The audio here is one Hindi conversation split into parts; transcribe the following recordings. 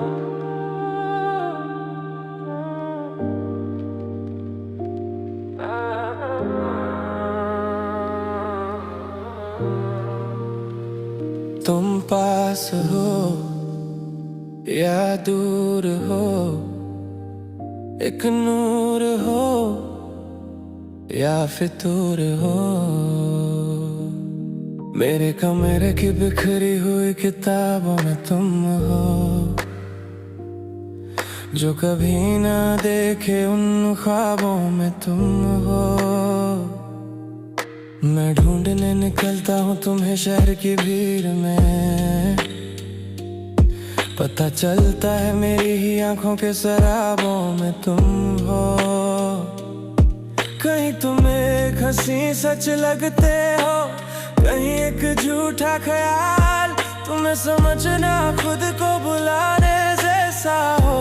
तुम पास हो या दूर हो, एक नूर हो या फितूर हो, मेरे कमरे की बिखरी हुई किताबों में तुम हो, जो कभी ना देखे उन ख्वाबों में तुम हो। मैं ढूंढने निकलता हूँ तुम्हें शहर की भीड़ में, पता चलता है मेरी ही आंखों के शराबों में तुम हो। कहीं तुम एक हंसी सच लगते हो, कहीं एक झूठा ख्याल, तुम्हें समझना खुद को बुलाने जैसा हो।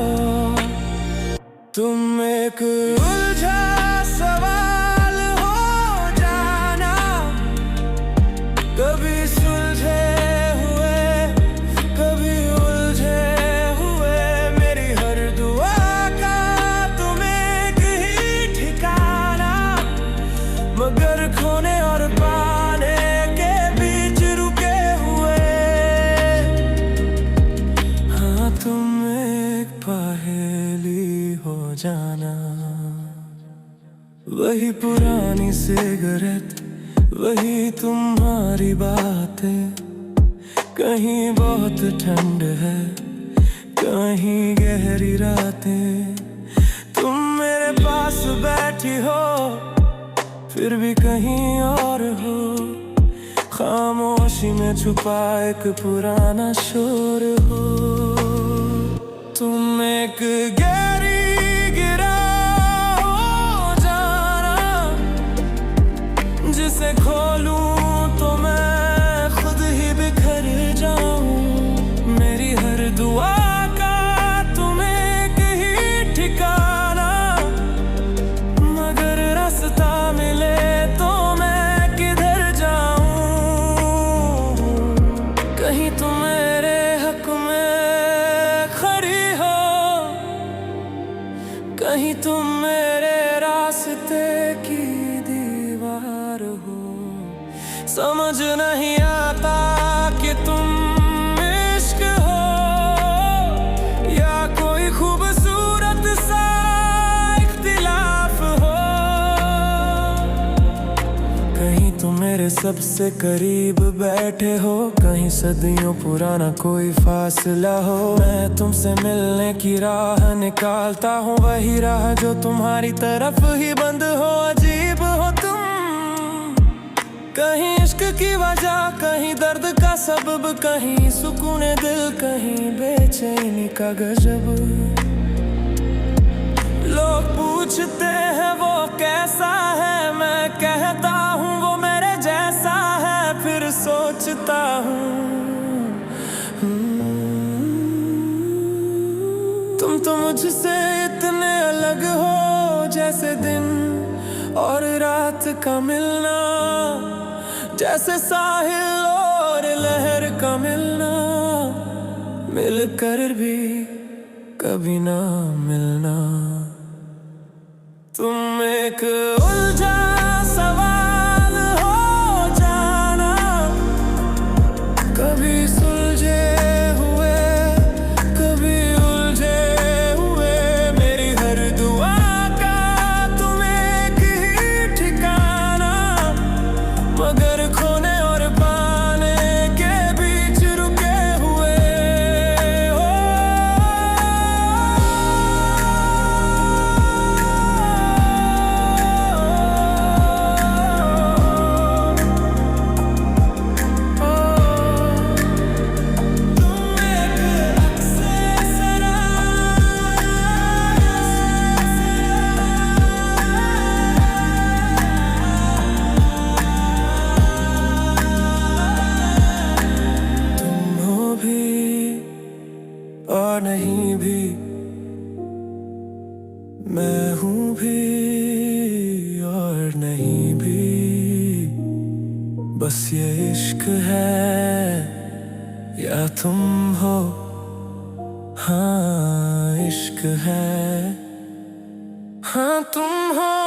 तुम एक उलझा सवाल हो जाना, कभी सुलझे हुए कभी उलझे हुए, मेरी हर दुआ का तुम एक ही ठिकाना, मगर खोने और पाने के बीच रुके हुए। हाँ, तुम एक पहेली हो जाना, वही पुरानी सिगरेट, वही तुम्हारी बातें, कहीं बहुत ठंड है कहीं गहरी रातें, तुम मेरे पास बैठी हो फिर भी कहीं और हो, खामोशी में छुपा एक पुराना शोर हो। तुम एक गहरी गिरा हो जाना, जिसे खोलूं तो मैं खुद ही बिखर जाऊं, मेरी हर दुआ का तुम एक ही ठिकाना, मगर रास्ता मिले तो मैं किधर जाऊं। कहीं तुम मेरे हक में खड़ी हो, कहीं तुम मेरे रास्ते की दीवार हो, समझ नहीं आता कि तुम इश्क हो या कोई खूबसूरत सा इख्तिलाफ हो। कहीं तुम मेरे सबसे करीब बैठे हो, कहीं सदियों पुराना कोई फासला हो, मैं तुमसे मिलने की राह निकालता हूँ, वही राह जो तुम्हारी तरफ ही बंद हो। अजीब हो तुम, कहीं इश्क की वजह, कहीं दर्द का सबब, कहीं सुकून दिल, कहीं बेचैनी का गजब। लोग पूछते हैं वो कैसा है, मैं कहता हूँ वो मेरे जैसा है, फिर सोचता हूँ तुम तो मुझसे इतने अलग हो, जैसे दिन और रात का मिलना, जैसे साहिल और लहर का मिलना, मिलकर भी कभी ना मिलना। तुम एक उलझा सवाल हो जाना, कभी सुलझे हुए कभी उलझे हुए, मेरी हर दुआ का तुम एक ही ठिकाना, मगर खोने और पाने के बीच रुके हुए हो। और नहीं भी, मैं हूँ भी और नहीं भी, बस ये इश्क है या तुम हो। हाँ। इश्क है। हाँ तुम हो